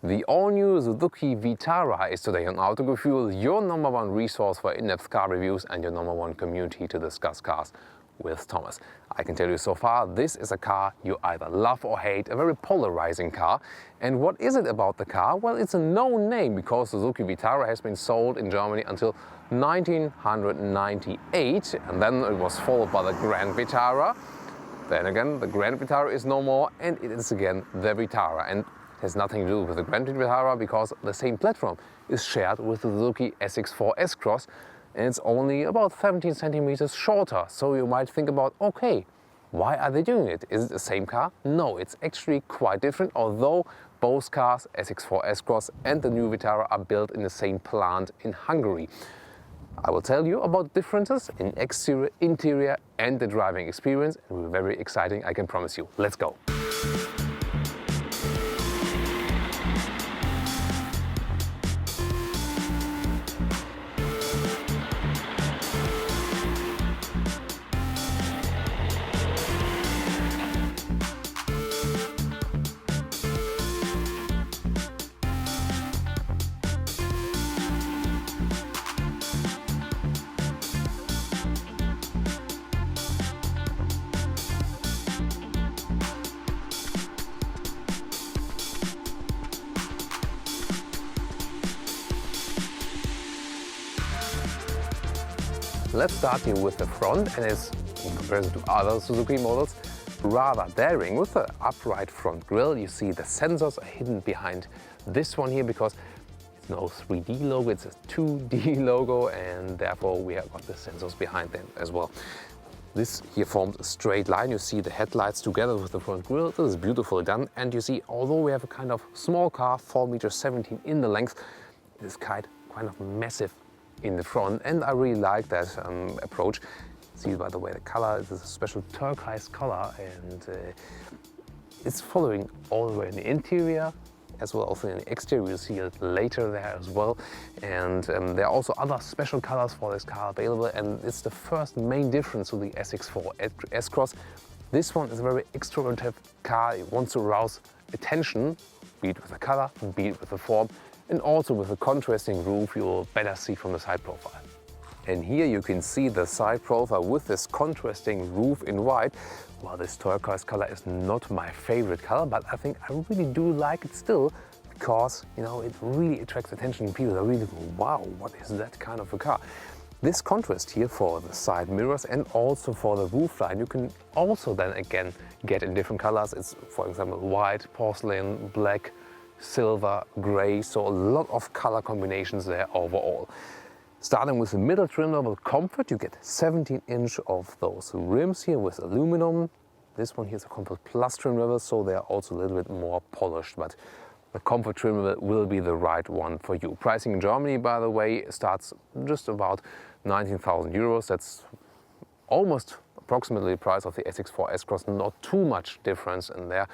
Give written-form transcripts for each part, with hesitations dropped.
The all-new Suzuki Vitara is today on Autogefühl, your #1 resource for in-depth car reviews and your #1 community to discuss cars with Thomas. I can tell you so far, this is a car you either love or hate, a very polarizing car. And what is it about the car? Well, it's a known name because Suzuki Vitara has been sold in Germany until 1998, and then it was followed by the Grand Vitara. Then again, the Grand Vitara is no more, and it is again the Vitara. And has nothing to do with the Grand Vitara because the same platform is shared with the Suzuki SX4 S-Cross, and it's only about 17 centimeters shorter. So you might think about, okay, why are they doing it? Is it the same car? No, it's actually quite different, although both cars, SX4 S-Cross and the new Vitara, are built in the same plant in Hungary. I will tell you about differences in exterior, interior and the driving experience. It will be very exciting, I can promise you. Let's go. Let's start here with the front, and it's, in comparison to other Suzuki models, rather daring. With the upright front grille, you see the sensors are hidden behind this one here because it's no 3D logo, it's a 2D logo, and therefore we have got the sensors behind them as well. This here forms a straight line. You see the headlights together with the front grille. This is beautifully done, and you see, although we have a kind of small car, 4.17 meters in the length, it is kind of massive in the front, and I really like that approach. See, by the way, the color is a special turquoise color, and it's following all the way in the interior as well. Also in the exterior, you'll see it later there as well. And there are also other special colors for this car available, and it's the first main difference with the SX4 S-Cross. This one is a very extroverted car. It wants to arouse attention, be it with the color, be it with the form, and also with the contrasting roof you'll better see from the side profile. And here you can see the side profile with this contrasting roof in white. Well, this turquoise color is not my favorite color, but I think I really do like it still because, you know, it really attracts attention. People are really go, wow, what is that kind of a car? This contrast here for the side mirrors and also for the roof line, you can also then again get in different colors. It's, for example, white, porcelain, black, silver, gray, so a lot of color combinations there overall. Starting with the middle trim level Comfort, you get 17-inch of those rims here with aluminum. This one here is a Comfort Plus trim level, so they're also a little bit more polished, but the Comfort trim level will be the right one for you. Pricing in Germany, by the way, starts just about 19,000 euros. That's almost approximately the price of the SX4 S-Cross, not too much difference in there.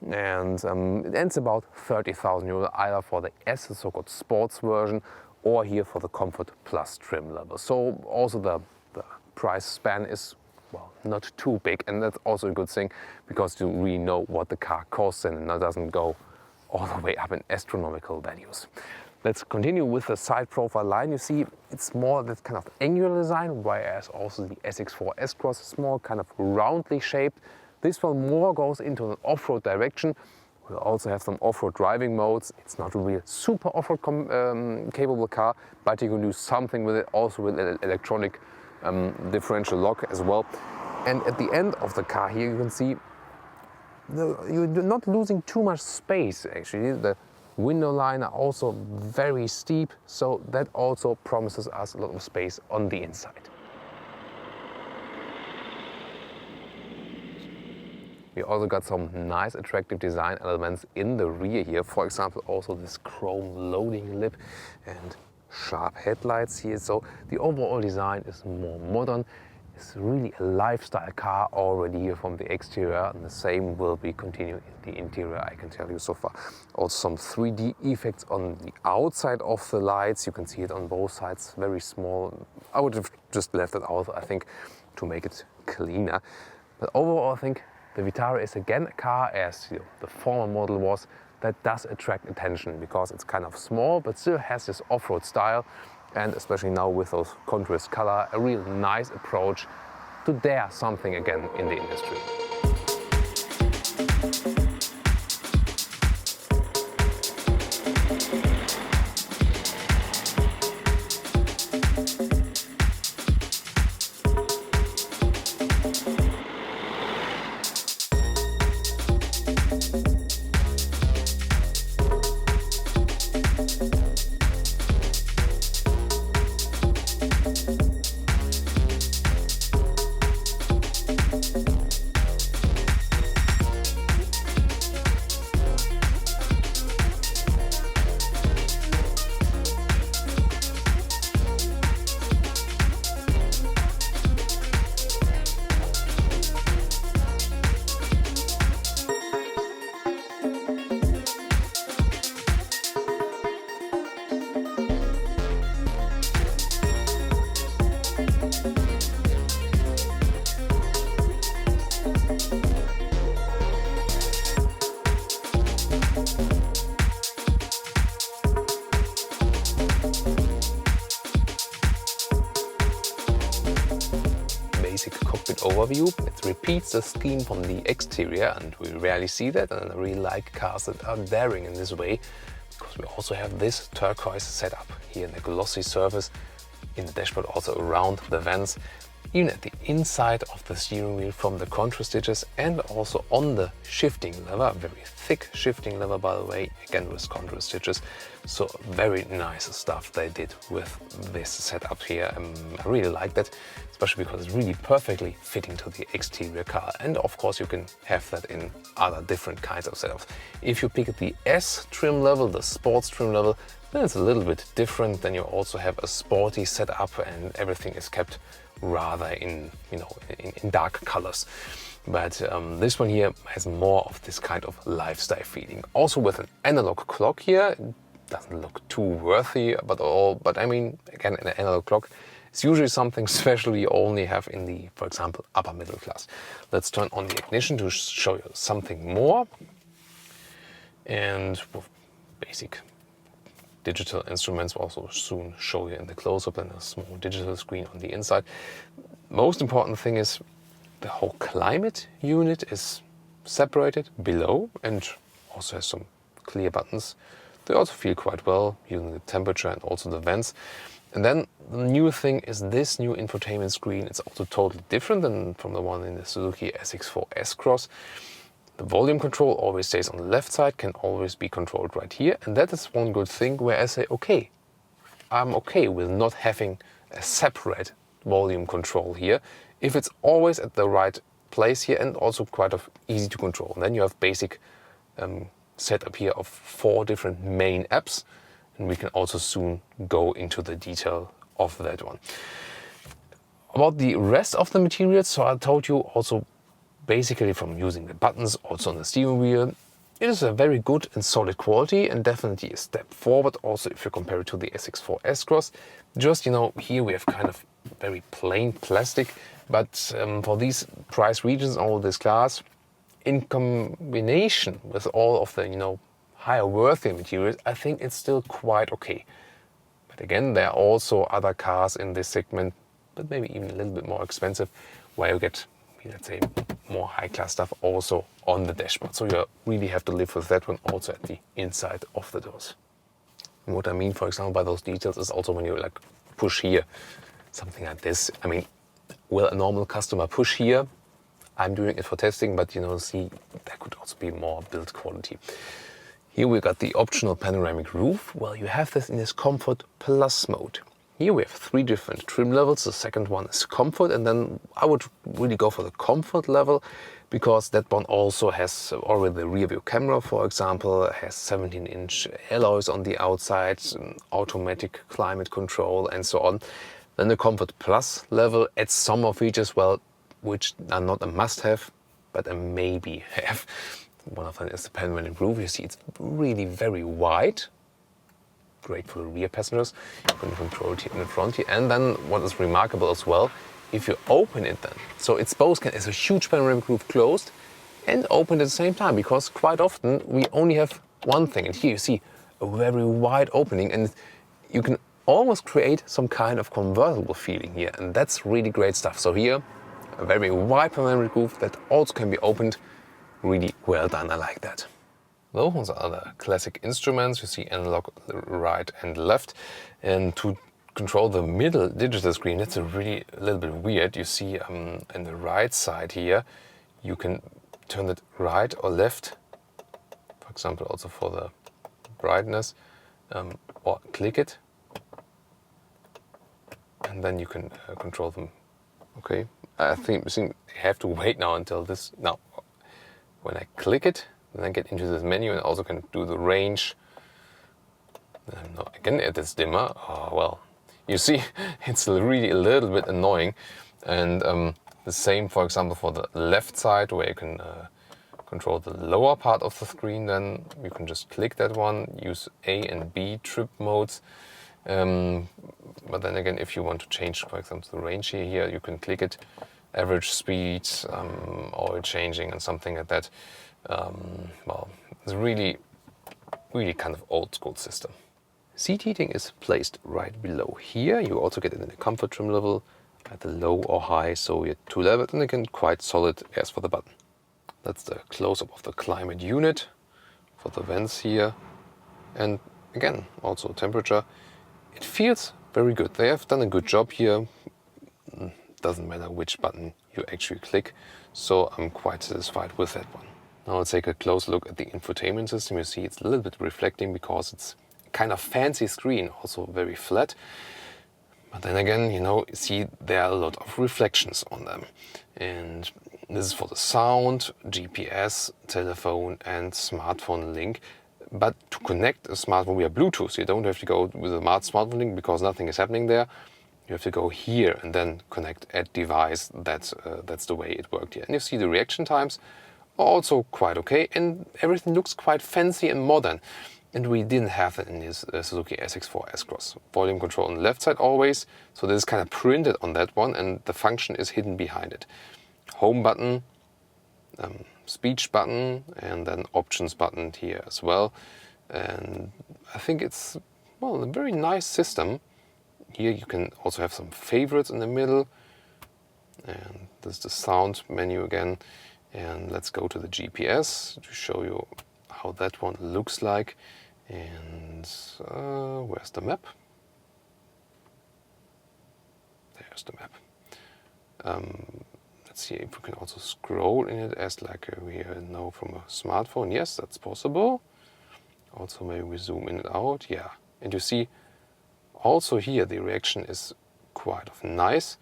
And it ends about 30,000 euros either for the S, the so-called sports version, or here for the Comfort Plus trim level. So also the price span is, well, not too big, and that's also a good thing because you really know what the car costs and it doesn't go all the way up in astronomical values. Let's continue with the side profile line. You see, it's more that kind of angular design, whereas also the SX4 S-Cross is more kind of roundly shaped. This one more goes into an off-road direction. We'll also have some off-road driving modes. It's not really a super off-road capable car, but you can do something with it, also with an electronic differential lock as well. And at the end of the car here, you can see you're not losing too much space actually. The window line are also very steep, so that also promises us a lot of space on the inside. We also got some nice attractive design elements in the rear here. For example, also this chrome loading lip and sharp headlights here. So the overall design is more modern. It's really a lifestyle car already here from the exterior, and the same will be continuing in the interior, I can tell you so far. Also some 3D effects on the outside of the lights. You can see it on both sides, very small. I would have just left it out, I think, to make it cleaner. But overall, I think the Vitara is again a car, as the former model was, that does attract attention because it's kind of small but still has this off-road style, and especially now with those contrast color, a real nice approach to dare something again in the industry. Cockpit overview. It repeats the scheme from the exterior, and we rarely see that, and I really like cars that are daring in this way, because we also have this turquoise setup here in the glossy surface, in the dashboard, also around the vents, even at the inside of the steering wheel from the control stitches, and also on the shifting lever, a very thick shifting lever by the way, again with control stitches. So very nice stuff they did with this setup here. I really like that, especially because it's really perfectly fitting to the exterior car. And of course you can have that in other different kinds of setups. If you pick the S trim level, the sports trim level, then it's a little bit different. Then you also have a sporty setup and everything is kept rather in dark colors. But this one here has more of this kind of lifestyle feeling. Also with an analog clock here. It doesn't look too worthy but I mean, again, an analog clock is usually something special you only have in the, for example, upper middle class. Let's turn on the ignition to show you something more. And with basic digital instruments, will also soon show you in the close-up, and a small digital screen on the inside. Most important thing is the whole climate unit is separated below and also has some clear buttons. They also feel quite well using the temperature and also the vents. And then the new thing is this new infotainment screen. It's also totally different than from the one in the Suzuki SX4 S-Cross. The volume control always stays on the left side, can always be controlled right here. And that is one good thing where I say, okay, I'm okay with not having a separate volume control here, if it's always at the right place here and also quite easy to control. And then you have basic setup here of 4 different main apps, and we can also soon go into the detail of that one. About the rest of the materials, so I told you also basically from using the buttons, also on the steering wheel, it is a very good and solid quality and definitely a step forward also if you compare it to the SX4 S-Cross. Just, here we have kind of very plain plastic, but for these price regions, all this class, in combination with all of the, higher worthy materials, I think it's still quite okay. But again, there are also other cars in this segment, but maybe even a little bit more expensive, where you get, let's say, more high-class stuff also on the dashboard. So you really have to live with that one also at the inside of the doors. And what I mean, for example, by those details is also when you push here, something like this. I mean, will a normal customer push here? I'm doing it for testing, but see, there could also be more build quality. Here we got the optional panoramic roof. Well, you have this in this Comfort Plus mode. Here we have 3 different trim levels. The second one is Comfort, and then I would really go for the Comfort level because that one also has already the rear view camera, for example, has 17-inch alloys on the outside, automatic climate control and so on. Then the Comfort Plus level adds some more features, well, which are not a must-have, but a maybe-have. One of them is the panoramic roof. You see it's really very wide. Great for the rear passengers. You can control it here in the front here. And then what is remarkable as well, if you open it then, so it's a huge panoramic roof closed and open at the same time, because quite often we only have one thing. And here you see a very wide opening, and you can almost create some kind of convertible feeling here, and that's really great stuff. So here, a very wide panoramic roof that also can be opened. Really well done, I like that. Those are the classic instruments. You see analog right and left, and to control the middle digital screen, that's a little bit weird. You see on the right side here, you can turn it right or left, for example also for the brightness, or click it, and then you can control them. Okay, I think you have to wait now until this. Now, when I click it, then I get into this menu and also can do the range. Now I can add this dimmer. Oh, well, you see, it's really a little bit annoying. And the same, for example, for the left side, where you can control the lower part of the screen. Then you can just click that one, use A and B trip modes. But then again, if you want to change, for example, the range here, you can click it, average speed, oil changing and something like that. Well, it's really kind of old school system. Seat heating is placed right below here. You also get it in the comfort trim level, at the low or high, so you have two levels, and again quite solid as for the button. That's the close-up of the climate unit for the vents here, and again also temperature. It feels very good. They have done a good job here. Doesn't matter which button you actually click, so I'm quite satisfied with that one. Now let's take a close look at the infotainment system. You see it's a little bit reflecting because it's a kind of fancy screen, also very flat. But then again, you see there are a lot of reflections on them. And this is for the sound, GPS, telephone and smartphone link. But to connect a smartphone via Bluetooth, you don't have to go with a smartphone link because nothing is happening there. You have to go here and then connect add device. That's the way it worked here. And you see the reaction times are also quite okay, and everything looks quite fancy and modern. And we didn't have that in this Suzuki SX4 S-Cross. Volume control on the left side always, so this is kind of printed on that one, and the function is hidden behind it. Home button, speech button, and then options button here as well. And I think it's, well, a very nice system. Here you can also have some favorites in the middle, and this is the sound menu again. And let's go to the GPS to show you how that one looks like. And where's the map? There's the map. Let's see if we can also scroll in it as like we know from a smartphone. Yes, that's possible. Also maybe we zoom in and out. Yeah, and you see also here the reaction is quite nice.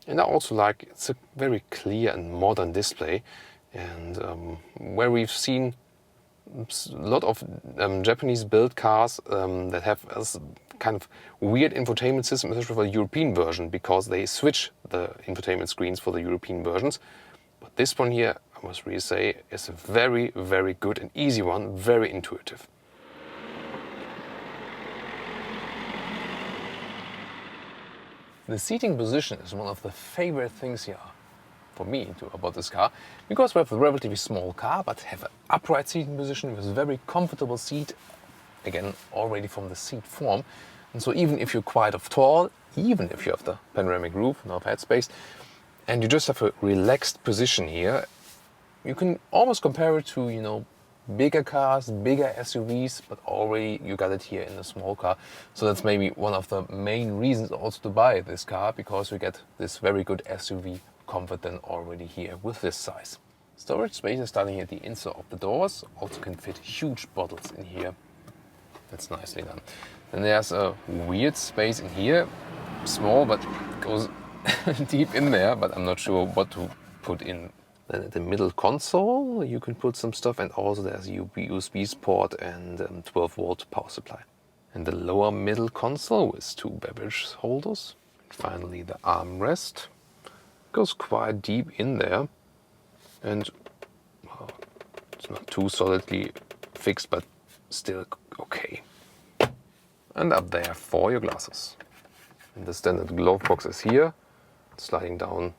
And I also like it's a very clear and modern display. And where we've seen a lot of Japanese built cars that have a kind of weird infotainment system, especially for the European version, because they switch the infotainment screens for the European versions. But this one here, I must really say, is a very, very good and easy one, very intuitive. The seating position is one of the favorite things here for me about this car, because we have a relatively small car but have an upright seating position with a very comfortable seat, again already from the seat form. And so even if you're quite tall, even if you have the panoramic roof, enough headspace, and you just have a relaxed position here, you can almost compare it to bigger cars, bigger SUVs, but already you got it here in a small car. So that's maybe one of the main reasons also to buy this car, because you get this very good SUV comfort then already here with this size. Storage space is starting at the inside of the doors, also can fit huge bottles in here. That's nicely done. Then there's a weird space in here, small but goes deep in there, but I'm not sure what to put in. Then at the middle console you can put some stuff, and also there's a USB port and 12-volt power supply. And the lower middle console with two beverage holders. And finally the armrest goes quite deep in there, and well, it's not too solidly fixed, but still okay. And up there for your glasses. And the standard glove box is here, sliding down.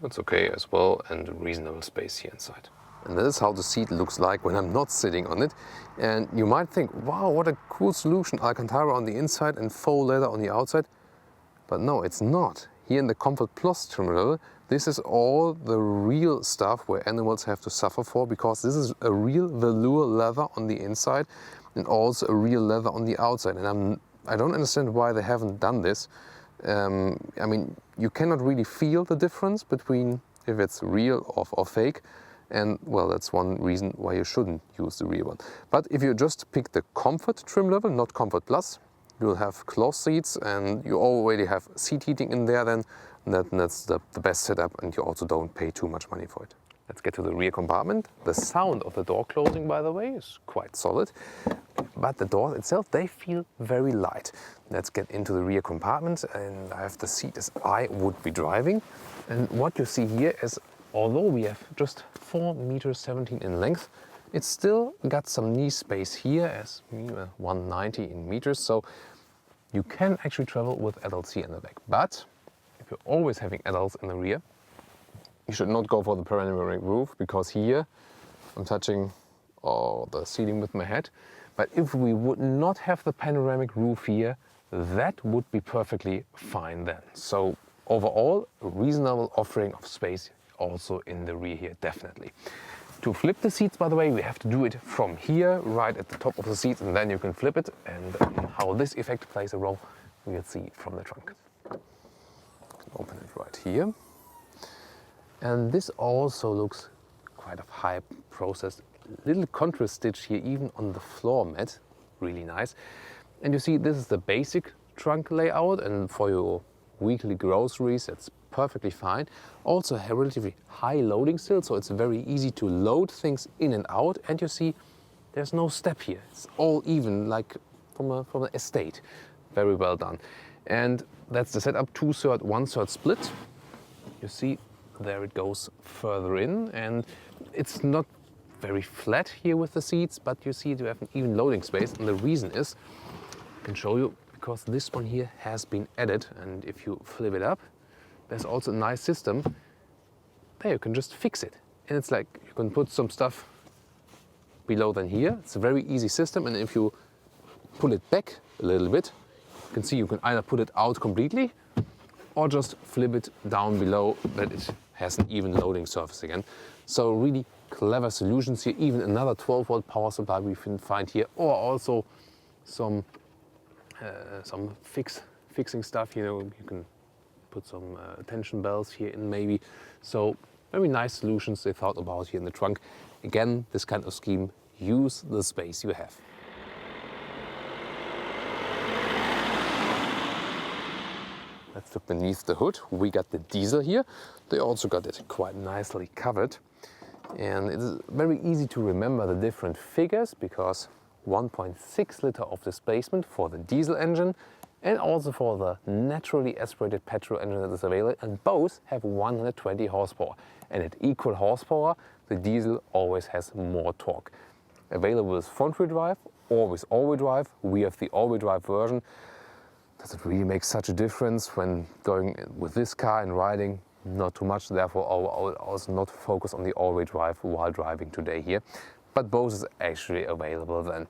That's okay as well, and reasonable space here inside. And this is how the seat looks like when I'm not sitting on it. And you might think, wow, what a cool solution, Alcantara on the inside and faux leather on the outside. But no, it's not. Here in the Comfort Plus trim level, this is all the real stuff where animals have to suffer for, because this is a real velour leather on the inside and also a real leather on the outside. And I don't understand why they haven't done this. I mean, you cannot really feel the difference between if it's real or fake. And well, that's one reason why you shouldn't use the real one. But if you just pick the Comfort trim level, not Comfort Plus, you'll have cloth seats and you already have seat heating in there then. That's the best setup, and you also don't pay too much money for it. Let's get to the rear compartment. The sound of the door closing, by the way, is quite solid. But the doors itself, they feel very light. Let's get into the rear compartment, and I have the seat as I would be driving. And what you see here is, although we have just 4.17 meters in length, it's still got some knee space here as 190 in meters. So you can actually travel with adults here in the back. But if you're always having adults in the rear, you should not go for the panoramic roof, because here I'm touching the ceiling with my head. But if we would not have the panoramic roof here, that would be perfectly fine then. So overall, a reasonable offering of space also in the rear here, definitely. To flip the seats, by the way, we have to do it from here, right at the top of the seat, and then you can flip it. And how this effect plays a role, we'll see from the trunk. Open it right here. And this also looks quite a high processed. Little contrast stitch here, even on the floor mat, really nice. And you see, this is the basic trunk layout, and for your weekly groceries, it's perfectly fine. Also a relatively high loading still, so it's very easy to load things in and out. And you see, there's no step here. It's all even, like from an estate. Very well done. And that's the setup, 2/3, 1/3 split. You see, there it goes further in, and it's not very flat here with the seats, but you see you have an even loading space. And the reason is, I can show you, because this one here has been added, and if you flip it up, there's also a nice system. There you can just fix it. And it's like you can put some stuff below than here. It's a very easy system, and if you pull it back a little bit, you can see you can either put it out completely or just flip it down below, that it has an even loading surface again. So really clever solutions here. Even another 12-volt power supply we can find here, or also some fixing stuff. You know, you can put some tension bells here in maybe. So very nice solutions they thought about here in the trunk. Again, this kind of scheme, use the space you have. Let's look beneath the hood. We got the diesel here. They also got it quite nicely covered. And it's very easy to remember the different figures, because 1.6 liter of displacement for the diesel engine and also for the naturally aspirated petrol engine that is available, and both have 120 horsepower. And at equal horsepower, the diesel always has more torque. Available with front-wheel drive or with all-wheel drive. We have the all-wheel drive version. Does it really make such a difference when going with this car and riding? Not too much, therefore I will also not focus on the all-wheel drive while driving today here. But both is actually available then.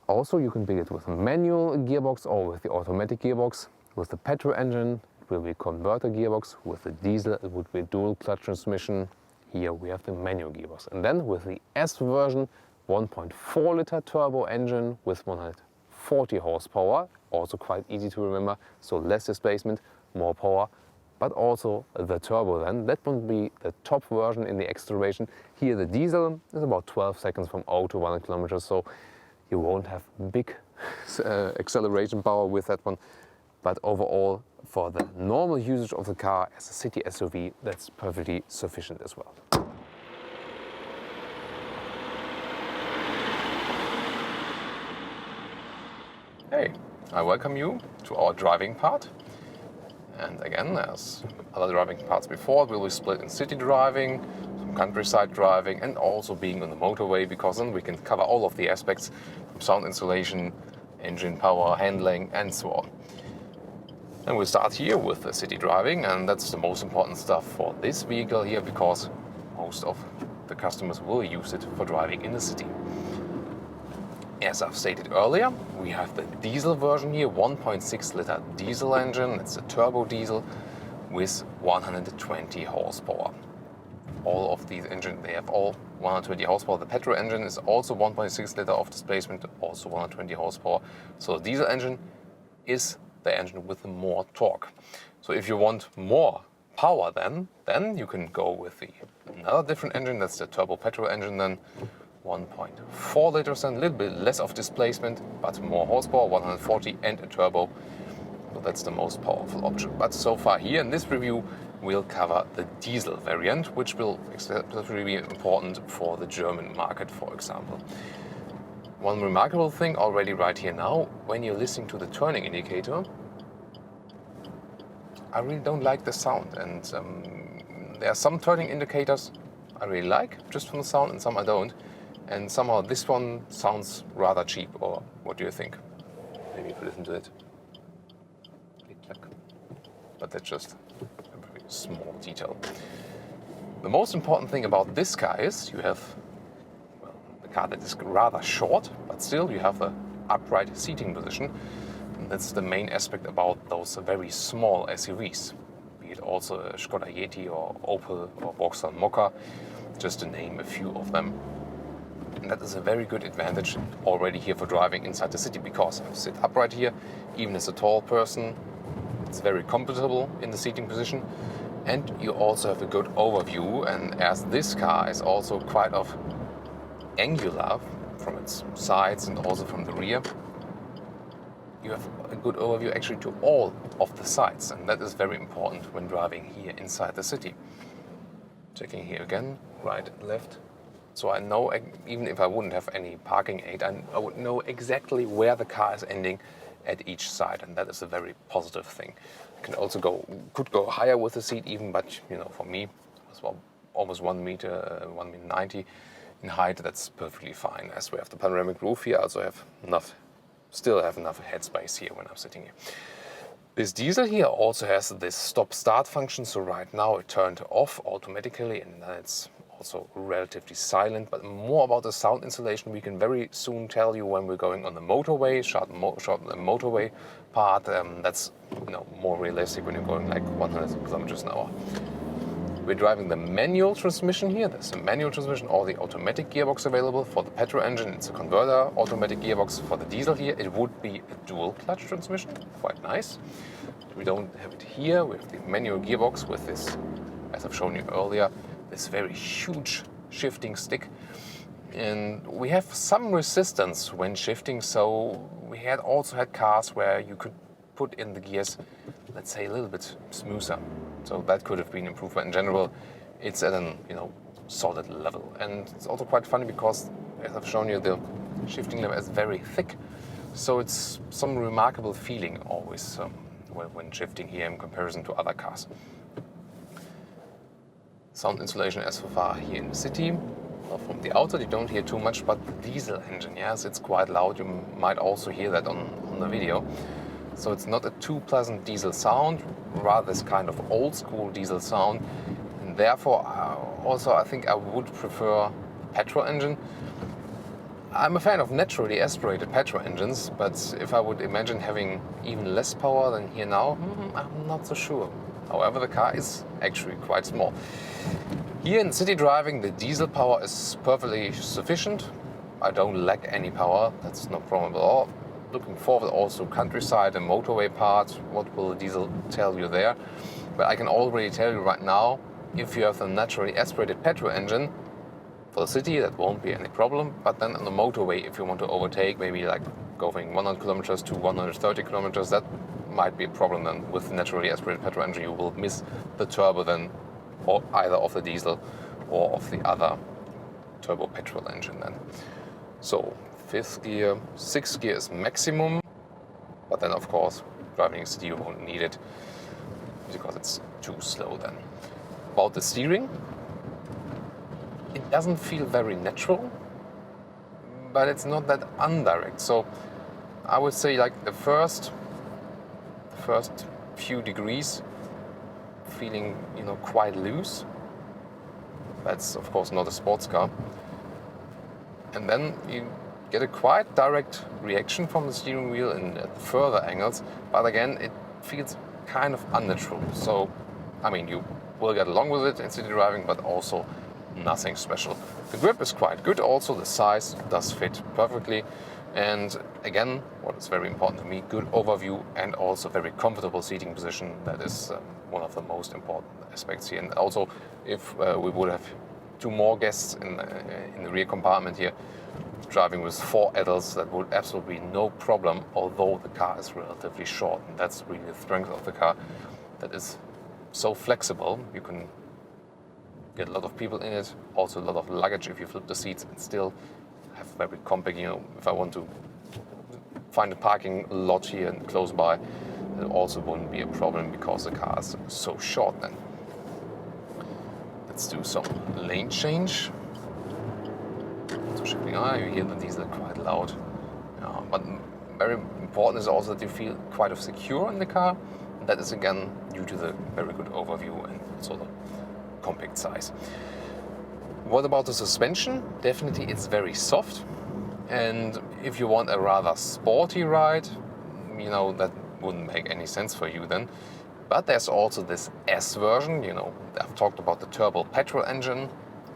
Also, you can build it with a manual gearbox or with the automatic gearbox. With the petrol engine, it will be a converter gearbox. With the diesel, it would be a dual clutch transmission. Here we have the manual gearbox. And then with the S version, 1.4 liter turbo engine with 140 horsepower. Also quite easy to remember, so less displacement, more power, but also the turbo then. That would be the top version in the acceleration. Here the diesel is about 12 seconds from 0 to 100 kilometers, so you won't have big acceleration power with that one. But overall, for the normal usage of the car as a city SUV, that's perfectly sufficient as well. Hey, I welcome you to our driving part. And again, as other driving parts before, we will split in city driving, some countryside driving, and also being on the motorway, because then we can cover all of the aspects from sound insulation, engine power, handling, and so on. And we'll start here with the city driving, and that's the most important stuff for this vehicle here, because most of the customers will use it for driving in the city. As I've stated earlier, we have the diesel version here, 1.6 liter diesel engine. It's a turbo diesel with 120 horsepower. All of these engines, they have all 120 horsepower. The petrol engine is also 1.6 liter of displacement, also 120 horsepower. So the diesel engine is the engine with more torque. So if you want more power then you can go with another different engine. That's the turbo petrol engine then. 1.4 liters and a little bit less of displacement, but more horsepower, 140 and a turbo. So that's the most powerful option. But so far here in this review, we'll cover the diesel variant, which will especially be important for the German market, for example. One remarkable thing already right here now, when you're listening to the turning indicator, I really don't like the sound. And there are some turning indicators I really like, just from the sound, and some I don't. And somehow this one sounds rather cheap, or what do you think? Maybe if you listen to it. But that's just a very small detail. The most important thing about this car is you have, well, the car that is rather short, but still you have the upright seating position. And that's the main aspect about those very small SUVs, be it also a Skoda Yeti or Opel or Vauxhall Mokka, just to name a few of them. And that is a very good advantage already here for driving inside the city, because I sit upright here, even as a tall person. It's very comfortable in the seating position, and you also have a good overview. And as this car is also quite angular from its sides and also from the rear, you have a good overview actually to all of the sides, and that is very important when driving here inside the city. Checking here again, right and left. So I know, even if I wouldn't have any parking aid, I would know exactly where the car is ending at each side, and that is a very positive thing. You can also could go higher with the seat even, but for me, as well, almost 1 meter, 1.90 meter in height, that's perfectly fine. As we have the panoramic roof here, I also still have enough headspace here when I'm sitting here. This diesel here also has this stop-start function, so right now it turned off automatically, and then it's also relatively silent. But more about the sound insulation we can very soon tell you when we're going on the motorway, short motorway part. That's more realistic when you're going like 100 kilometers an hour. We're driving the manual transmission here. There's a manual transmission or the automatic gearbox available. For the petrol engine, it's a converter automatic gearbox. For the diesel here, it would be a dual clutch transmission, quite nice. We don't have it here. We have the manual gearbox with this, as I've shown you earlier, this very huge shifting stick. And we have some resistance when shifting, so we also had cars where you could put in the gears, let's say, a little bit smoother. So that could have been improved, but in general, it's at an solid level. And it's also quite funny because, as I've shown you, the shifting lever is very thick. So it's some remarkable feeling always when shifting here in comparison to other cars. Sound insulation as far here in the city. Well, from the outside you don't hear too much, but the diesel engine, yes, it's quite loud. You might also hear that on the video. So it's not a too pleasant diesel sound, rather this kind of old school diesel sound. And therefore, also I think I would prefer the petrol engine. I'm a fan of naturally aspirated petrol engines, but if I would imagine having even less power than here now, I'm not so sure. However, the car is actually quite small. Here in city driving, the diesel power is perfectly sufficient. I don't lack any power, that's no problem at all. Looking forward also countryside and motorway part, what will the diesel tell you there? But I can already tell you right now, if you have a naturally aspirated petrol engine, for the city that won't be any problem, but then on the motorway, if you want to overtake, maybe like going 100 kilometers to 130 kilometers, that might be a problem then. With naturally aspirated petrol engine, you will miss the turbo then, or either of the diesel or of the other turbo petrol engine then. So 5th gear, 6th gear is maximum, but then of course driving in city you won't need it because it's too slow then. About the steering, it doesn't feel very natural, but it's not that indirect. So I would say like the first few degrees feeling quite loose, That's of course not a sports car. And then you get a quite direct reaction from the steering wheel in at further angles, but again it feels kind of unnatural. So I mean, you will get along with it in city driving, but also nothing special. The grip is quite good, also the size does fit perfectly, and again, what is very important to me, good overview and also very comfortable seating position. That is one of the most important aspects here. And also, if we would have 2 more guests in the rear compartment here, driving with 4 adults, that would absolutely be no problem, although the car is relatively short, and that's really the strength of the car, that is so flexible. You can get a lot of people in it, also a lot of luggage if you flip the seats, and still have very compact, you know, if I want to find a parking lot here and close by, it also wouldn't be a problem because the car is so short then. Let's do some lane change. So shifting, you hear the diesel quite loud. But very important is also that you feel quite secure in the car. That is again due to the very good overview and also the compact size. What about the suspension? Definitely it's very soft. And if you want a rather sporty ride, you know, that wouldn't make any sense for you then. But there's also this S version, you know, I've talked about the turbo petrol engine.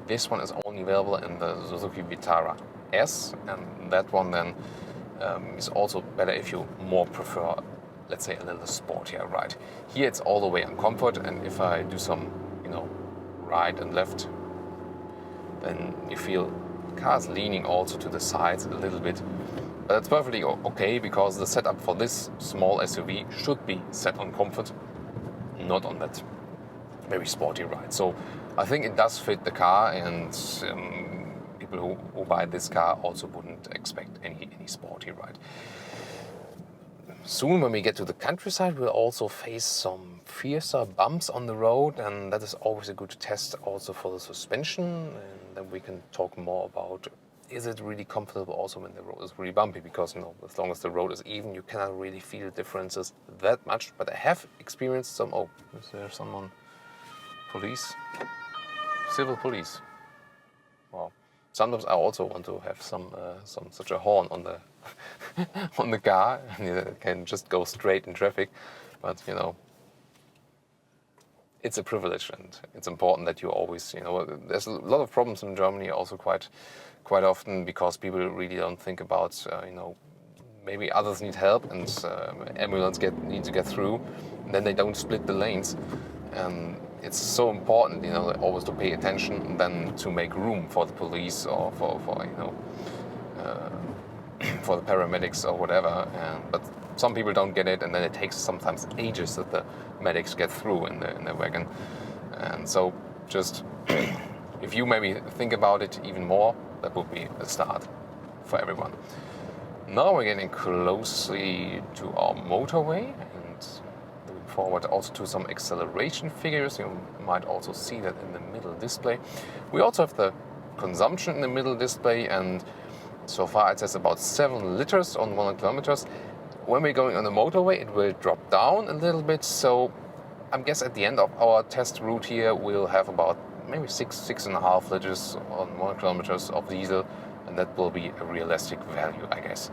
This one is only available in the Suzuki Vitara S, and that one then is also better if you more prefer, let's say, a little sportier ride. Here it's all the way on comfort, and if I do some, you know, right and left, then you feel the car's leaning also to the sides a little bit. But that's perfectly okay, because the setup for this small SUV should be set on comfort, not on that very sporty ride. So I think it does fit the car, and people who buy this car also wouldn't expect any sporty ride. Soon when we get to the countryside, we'll also face some fiercer bumps on the road, and that is always a good test also for the suspension, and then we can talk more about, is it really comfortable also when the road is really bumpy, because, you know, as long as the road is even, you cannot really feel differences that much. But I have experienced some, oh, is there someone? Police? Civil police. Well, sometimes I also want to have some such a horn on the on the car, and you can just go straight in traffic. But you know, it's a privilege, and it's important that you always, you know, there's a lot of problems in Germany also quite often, because people really don't think about, you know, maybe others need help and ambulance need to get through, and then they don't split the lanes. And it's so important, you know, always to pay attention, and then to make room for the police or for you know, for the paramedics or whatever. But some people don't get it, and then it takes sometimes ages that the medics get through in the wagon. And so just if you maybe think about it even more, that would be a start for everyone. Now we're getting closely to our motorway, and looking forward also to some acceleration figures. You might also see that in the middle display. We also have the consumption in the middle display, and so far it says about 7 liters on 100 kilometers. When we're going on the motorway, it will drop down a little bit. So I guess at the end of our test route here, we'll have about maybe 6.5 liters on 100 kilometers of diesel, and that will be a realistic value, I guess.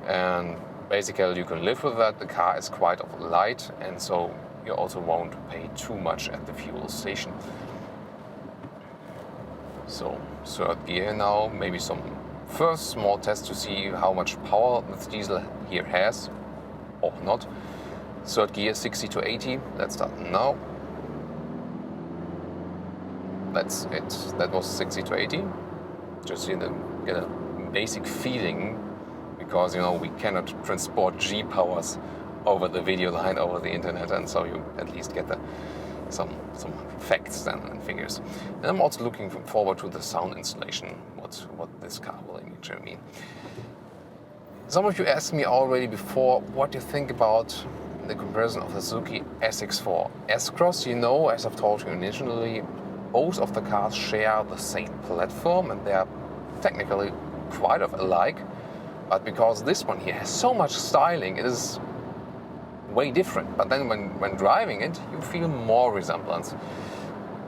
And basically you can live with that. The car is quite light, and so you also won't pay too much at the fuel station. So third gear now, maybe some first small test to see how much power this diesel here has or not. Third gear, 60 to 80. Let's start now. That's it. That was 60 to 80. Just get a basic feeling, because, you know, we cannot transport G powers over the video line, over the internet, and so you at least get some facts then and figures. And I'm also looking forward to the sound installation, what this car will actually mean. Some of you asked me already before what you think about the comparison of the Suzuki SX4 S-Cross. You know, as I've told you initially, both of the cars share the same platform, and they are technically quite alike. But because this one here has so much styling, it is way different. But then when driving it, you feel more resemblance.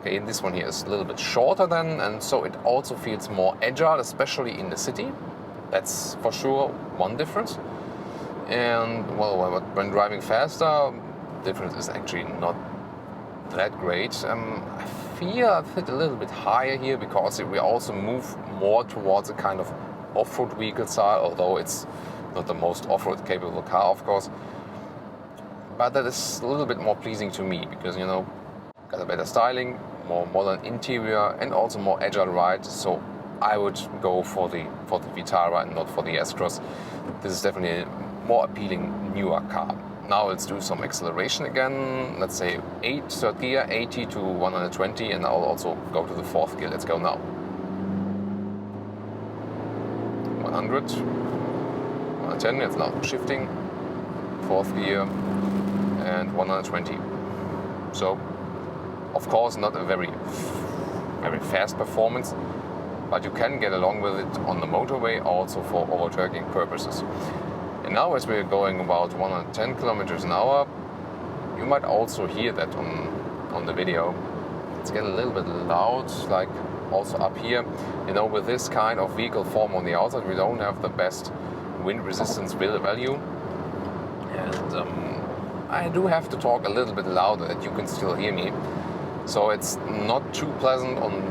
Okay, this one here is a little bit shorter then, and so it also feels more agile, especially in the city. That's for sure one difference. And well, when driving faster, difference is actually not that great. I feel I fit a little bit higher here because we also move more towards a kind of off-road vehicle style, although it's not the most off-road capable car, of course. But that is a little bit more pleasing to me because, you know, got a better styling, more modern interior, and also more agile ride. So I would go for the Vitara and not for the S-Cross. This is definitely a more appealing, newer car. Now let's do some acceleration again. Let's say third gear, 80 to 120, and I'll also go to the fourth gear. Let's go now. 100, 110, it's now shifting. Fourth gear, and 120. So, of course, not a very fast performance, but you can get along with it on the motorway also for overtaking purposes. And now as we're going about 110 kilometers an hour, you might also hear that on the video. It's getting a little bit loud, like also up here. You know, with this kind of vehicle form on the outside, we don't have the best wind resistance value. And I do have to talk a little bit louder that you can still hear me. So it's not too pleasant on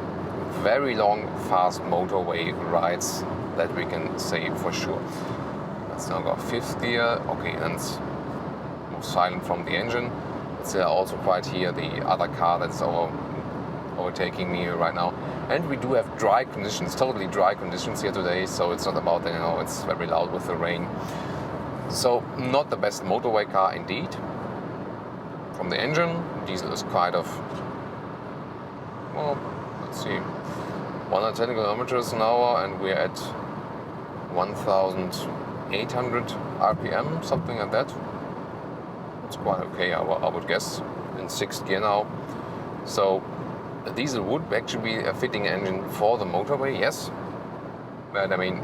very long, fast motorway rides, that we can say for sure. Let's now go fifth gear. Okay, and it's more silent from the engine. It's also quite here the other car that's overtaking me right now. And we do have dry conditions, totally dry conditions here today. So it's not about, you know, it's very loud with the rain. So not the best motorway car indeed. From the engine, diesel is kind of, well, let's see, 110 kilometers an hour, and we're at 1,800 RPM, something like that. It's quite okay, I would guess, in sixth gear now. So the diesel would actually be a fitting engine for the motorway, yes. But I mean,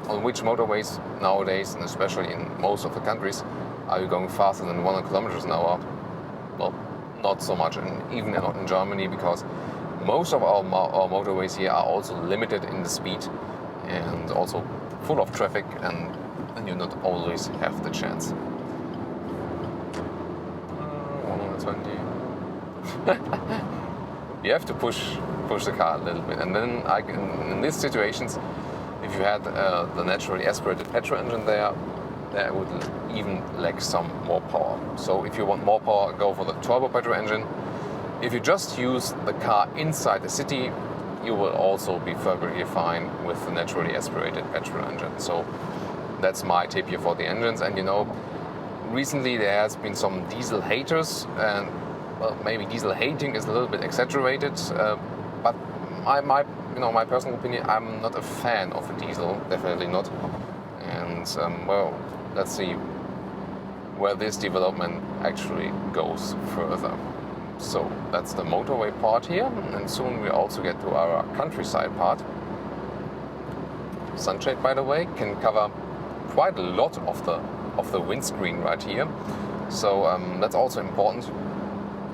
on which motorways nowadays, and especially in most of the countries, are you going faster than 100 kilometers an hour? Well, not so much, and even not in Germany, because most of our motorways here are also limited in the speed and also full of traffic, and you not always have the chance. 120. You have to push the car a little bit, and then in these situations, if you had the naturally aspirated petrol engine there would even lack some more power. So if you want more power, go for the turbo petrol engine. If you just use the car inside the city, you will also be perfectly fine with the naturally aspirated petrol engine. So that's my tip here for the engines. And you know, recently there has been some diesel haters, and well, maybe diesel hating is a little bit exaggerated, but my personal opinion, I'm not a fan of a diesel, definitely not. And well, let's see where this development actually goes further. So that's the motorway part here, and soon we also get to our countryside part. Sunshade, by the way, can cover quite a lot of the windscreen right here. So that's also important,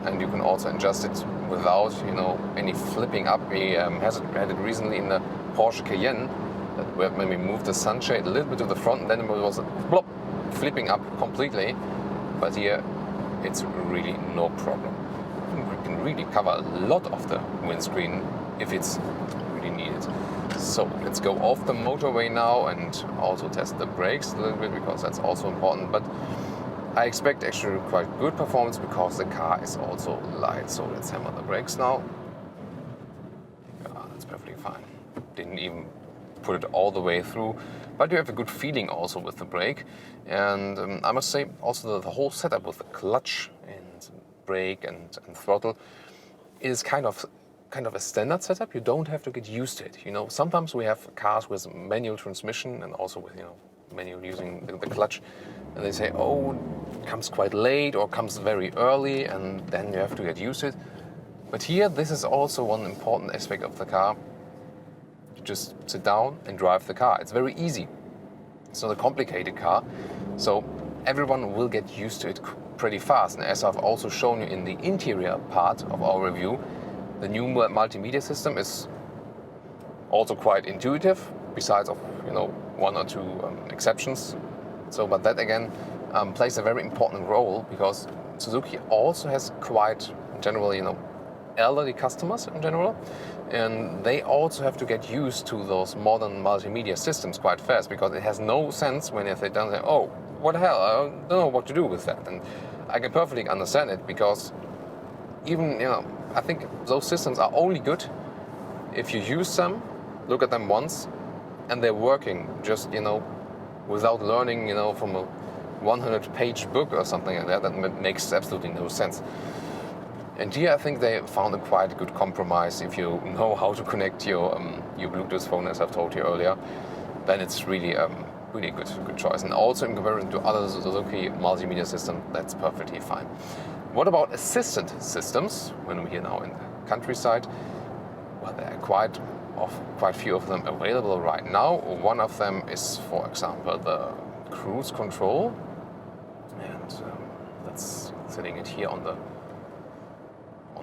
and you can also adjust it without, you know, any flipping up. We had it recently in the Porsche Cayenne, that when we moved the sunshade a little bit to the front, then it was blop, flipping up completely. But here it's really no problem. We can really cover a lot of the windscreen if it's really needed. So let's go off the motorway now and also test the brakes a little bit, because that's also important. But I expect actually quite good performance because the car is also light. So let's hammer the brakes now. Yeah, that's perfectly fine. Didn't even put it all the way through, but you have a good feeling also with the brake. And I must say also the whole setup with the clutch and brake and throttle is kind of a standard setup. You don't have to get used to it. You know, sometimes we have cars with manual transmission and also with, you know, manual using the clutch, and they say, oh, it comes quite late or comes very early, and then you have to get used to it. But here, this is also one important aspect of the car. You just sit down and drive the car. It's very easy. It's not a complicated car, so everyone will get used to it pretty fast. And as I've also shown you in the interior part of our review, The new multimedia system is also quite intuitive, besides of one or two exceptions. So, but that again plays a very important role, because Suzuki also has quite generally elderly customers in general, and they also have to get used to those modern multimedia systems quite fast, because it has no sense when if they don't say, oh, what the hell, I don't know what to do with that. And I can perfectly understand it, because even I think those systems are only good if you use them, look at them once, and they're working just without learning from a 100-page book or something like that. That makes absolutely no sense. And here I think they found a quite good compromise. If you know how to connect your Bluetooth phone, as I've told you earlier, then it's really really good choice. And also in comparison to other Suzuki multimedia systems, that's perfectly fine. What about assistant systems? When we're here now in the countryside, well, there are quite few of them available right now. One of them is, for example, the cruise control, and that's sitting it here on the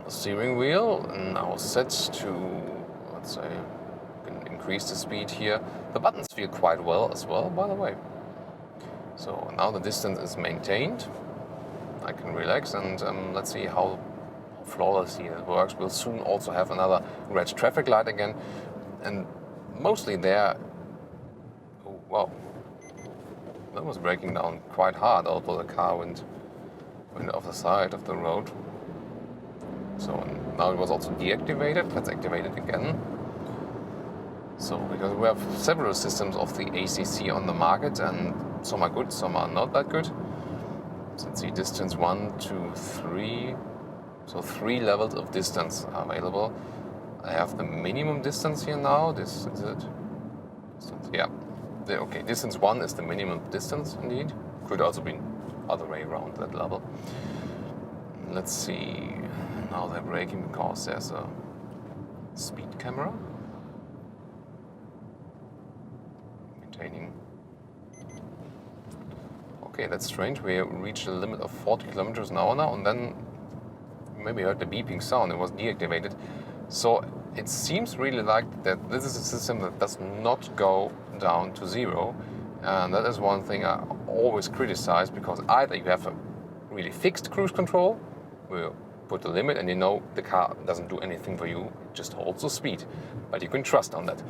steering wheel, and now set to, let's say, can increase the speed here. The buttons feel quite well as well, by the way. So now the distance is maintained. I can relax, and let's see how flawlessly it works. We'll soon also have another red traffic light again, and mostly there. Oh, wow, that was braking down quite hard, although the car went off the side of the road. So now it was also deactivated. Let's activate it again. So because we have several systems of the ACC on the market, and some are good, some are not that good. So let's see, distance 1, 2, 3. So 3 levels of distance are available. I have the minimum distance here now. This is it. Distance, yeah. Okay, distance 1 is the minimum distance indeed. Could also be other way around that level. Let's see. Now they're braking because there's a speed camera. Maintaining. Okay, that's strange. We reached a limit of 40 kilometers an hour now, and then maybe heard the beeping sound. It was deactivated. So it seems really like that this is a system that does not go down to 0. And that is one thing I always criticize, because either you have a really fixed cruise control, where you put the limit and the car doesn't do anything for you, it just holds the speed, but you can trust on that.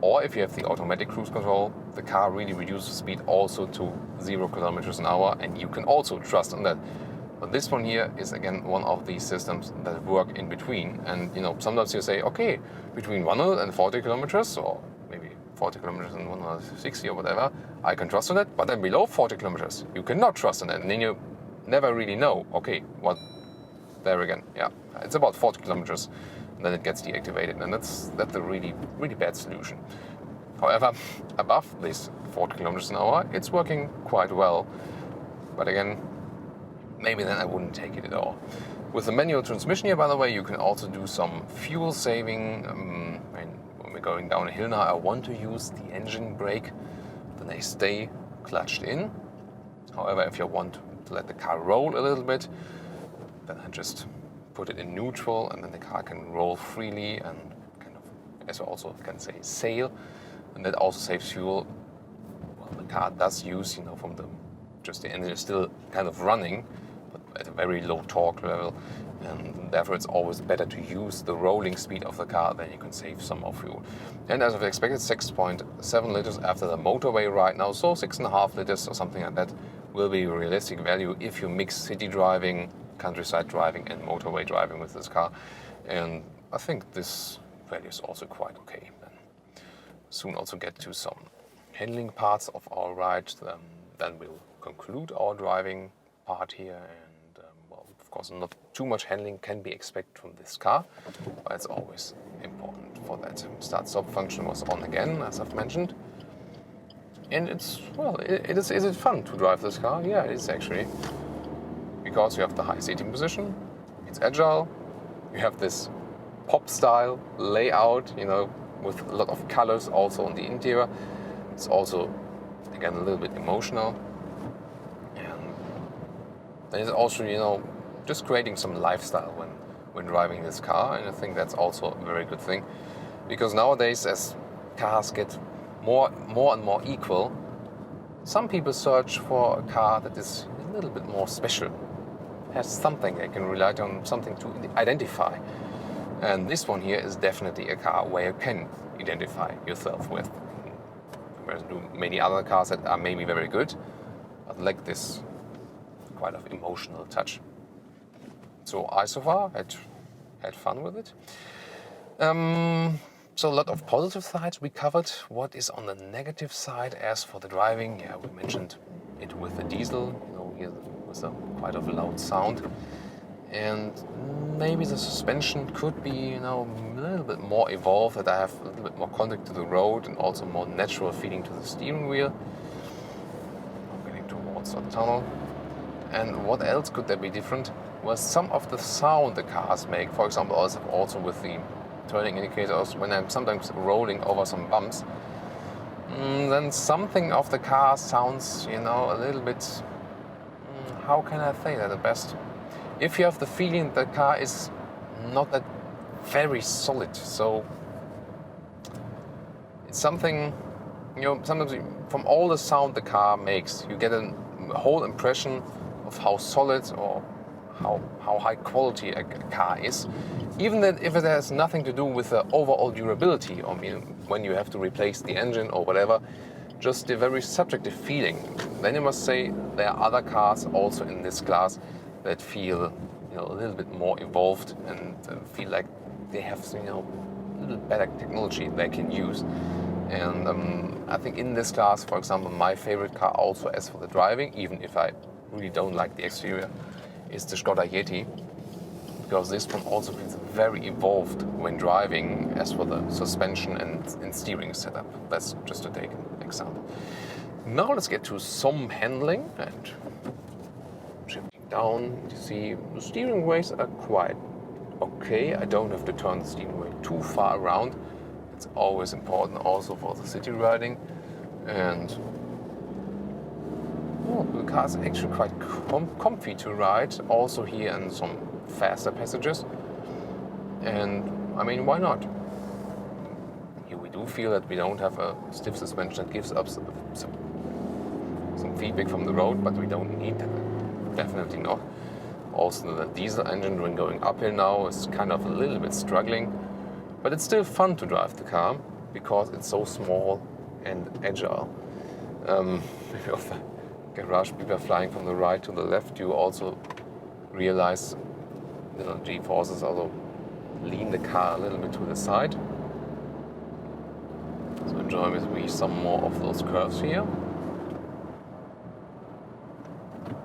Or if you have the automatic cruise control, the car really reduces the speed also to 0 kilometers an hour, and you can also trust on that. But this one here is again one of these systems that work in between, and sometimes you say, okay, between 140 kilometers, or maybe 40 kilometers and 160 or whatever, I can trust on it, but then below 40 kilometers, you cannot trust on it, and then you never really know, okay, what, there again, yeah, it's about 40 kilometers, and then it gets deactivated, and that's a really, really bad solution. However, above this 40 kilometers an hour, it's working quite well, but again, maybe then I wouldn't take it at all. With the manual transmission here, by the way, you can also do some fuel saving. When we're going down a hill now, I want to use the engine brake, then I stay clutched in. However, if you want to let the car roll a little bit, then I just put it in neutral, and then the car can roll freely and kind of, as I also can say, sail, and that also saves fuel. Well, the car does use, from the engine is still kind of running, but at a very low torque level, and therefore it's always better to use the rolling speed of the car, then you can save some more fuel. And as I've expected, 6.7 liters after the motorway right now, so 6.5 liters or something like that will be a realistic value if you mix city driving, countryside driving and motorway driving with this car. And I think this value is also quite okay. And soon also get to some handling parts of our ride. Then we'll conclude our driving part here, and well, of course not too much handling can be expected from this car, but it's always important for that. Start-stop function was on again, as I've mentioned, and it's, well, is it fun to drive this car? Yeah, it is actually, because you have the high seating position, it's agile, you have this pop style layout, with a lot of colors also on the interior. It's also again a little bit emotional, and then it's also just creating some lifestyle when driving this car, and I think that's also a very good thing, because nowadays, as cars get more and more equal, some people search for a car that is a little bit more special, has something they can rely on, something to identify. And this one here is definitely a car where you can identify yourself with, compared to many other cars that are maybe very good, but like this quite of emotional touch. So I so far had fun with it. So a lot of positive sides we covered. What is on the negative side? As for the driving, yeah, we mentioned it with the diesel. You know, here was a quite of a loud sound, and maybe the suspension could be, you know, a little bit more evolved. That I have a little bit more contact to the road and also more natural feeling to the steering wheel. I'm getting towards the tunnel. And what else could there be different? Well, some of the sound the cars make, for example, also with the turning indicators, when I'm sometimes rolling over some bumps, then something of the car sounds, you know, a little bit, how can I say that the best? If you have the feeling the car is not that very solid, so it's something, you know, sometimes from all the sound the car makes, you get a whole impression of how solid or how high quality a car is, even that if it has nothing to do with the overall durability, or when you have to replace the engine or whatever, just the very subjective feeling. Then you must say there are other cars also in this class that feel, you know, a little bit more evolved and feel like they have, you know, a little better technology they can use. And I think in this class, for example, my favorite car also as for the driving, even if I really don't like the exterior, is the Skoda Yeti, because this one also feels very evolved when driving as for the suspension and steering setup. That's just to take an example. Now let's get to some handling, and shifting down, you see the steering ways are quite okay. I don't have to turn the steering wheel too far around. It's always important also for the city riding. And the car is actually quite comfy to ride, also here in some faster passages. And I mean, why not? Here we do feel that we don't have a stiff suspension that gives up some feedback from the road, but we don't need that. Definitely not. Also, the diesel engine when going uphill now is kind of a little bit struggling, but it's still fun to drive the car because it's so small and agile. With the garage people flying from the right to the left, you also realize little G-forces also lean the car a little bit to the side. So enjoy with me some more of those curves here.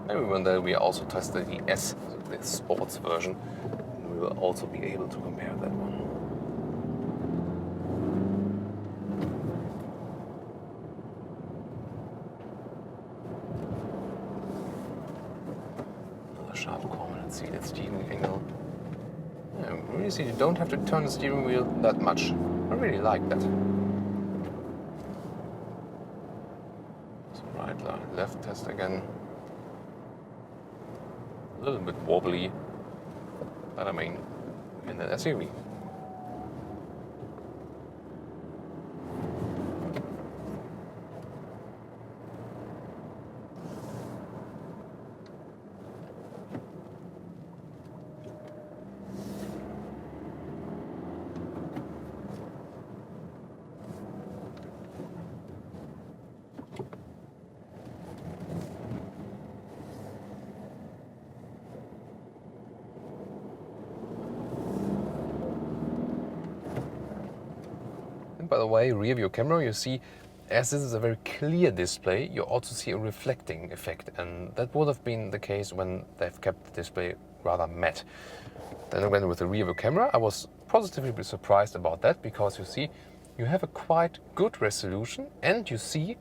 Maybe one day we also tested the S, the sports version, and we will also be able to compare that one. Another sharp corner, let's see that steering angle. Yeah, really see you don't have to turn the steering wheel that much. I really like that. So right, left test again. A little bit wobbly, but I mean, in an SUV. By the way, rear view camera, you see, as this is a very clear display, you also see a reflecting effect, and that would have been the case when they've kept the display rather matte. Then again, with the rear view camera, I was positively surprised about that, because you see, you have a quite good resolution, and you see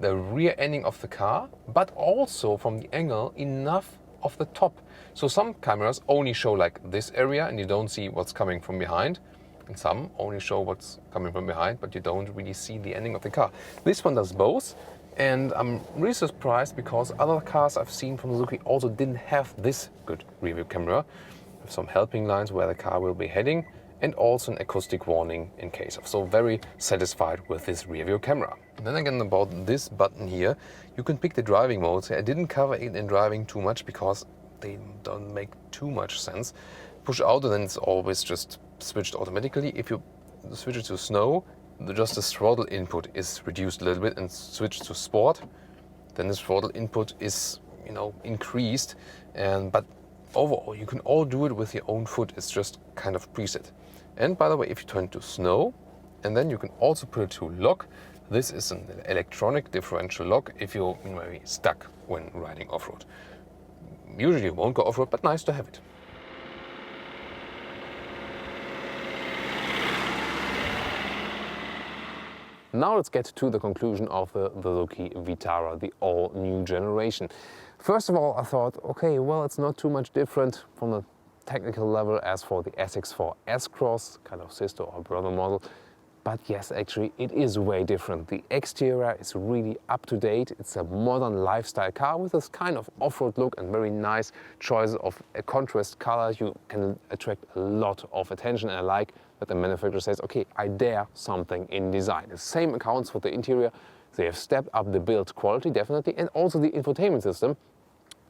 the rear ending of the car, but also from the angle enough of the top. So some cameras only show like this area, and you don't see what's coming from behind. And some only show what's coming from behind, but you don't really see the ending of the car. This one does both, and I'm really surprised because other cars I've seen from Suzuki also didn't have this good rear view camera. with some helping lines where the car will be heading, and also an acoustic warning in case of. So very satisfied with this rear view camera. And then again about this button here, you can pick the driving modes. I didn't cover it in driving too much because they don't make too much sense. Push auto, then it's always just switched automatically. If you switch it to snow, just the throttle input is reduced a little bit, and switch to sport, then the throttle input is, increased. But overall, you can all do it with your own foot. It's just kind of preset. And by the way, if you turn to snow, and then you can also put it to lock. This is an electronic differential lock if you're maybe stuck when riding off-road. Usually you won't go off-road, but nice to have it. Now let's get to the conclusion of the Suzuki Vitara, the all-new generation. First of all, I thought, okay, well, it's not too much different from the technical level as for the SX4 S-Cross, kind of sister or brother model. But yes, actually, it is way different. The exterior is really up to date. It's a modern lifestyle car with this kind of off-road look and very nice choice of contrast colors. You can attract a lot of attention, and I like that the manufacturer says, okay, I dare something in design. The same accounts for the interior. They have stepped up the build quality, definitely, and also the infotainment system.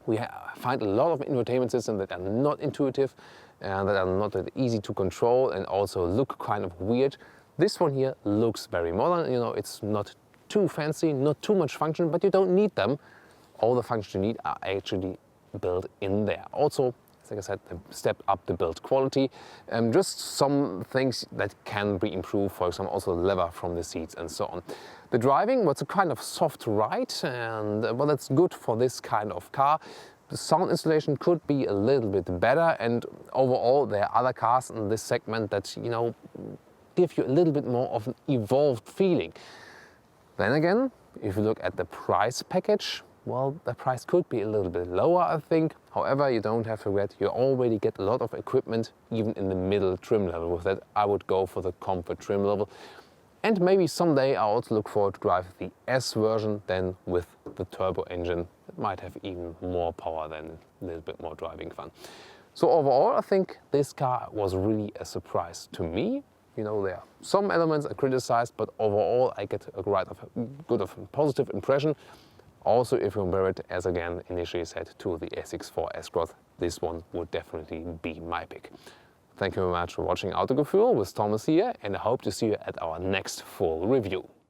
We find a lot of infotainment systems that are not intuitive and that are not that easy to control and also look kind of weird. This one here looks very modern. It's not too fancy, not too much function, but you don't need them. All the functions you need are actually built in there. Also, like I said, they stepped up the build quality. Just some things that can be improved, for example, also leather from the seats and so on. The driving was a kind of soft ride, and well, that's good for this kind of car. The sound installation could be a little bit better, and overall there are other cars in this segment that, give you a little bit more of an evolved feeling. Then again, if you look at the price package, well, the price could be a little bit lower, I think. However, you don't have to forget, you already get a lot of equipment, even in the middle trim level. With that, I would go for the Comfort trim level. And maybe someday I also look forward to drive the S version, then with the turbo engine. It might have even more power than a little bit more driving fun. So overall, I think this car was really a surprise to me. There are some elements I criticized, but overall I get a good positive impression. Also, if you compare it, as again initially said, to the SX4 S-Cross, this one would definitely be my pick. Thank you very much for watching Autogefühl with Thomas here, and I hope to see you at our next full review.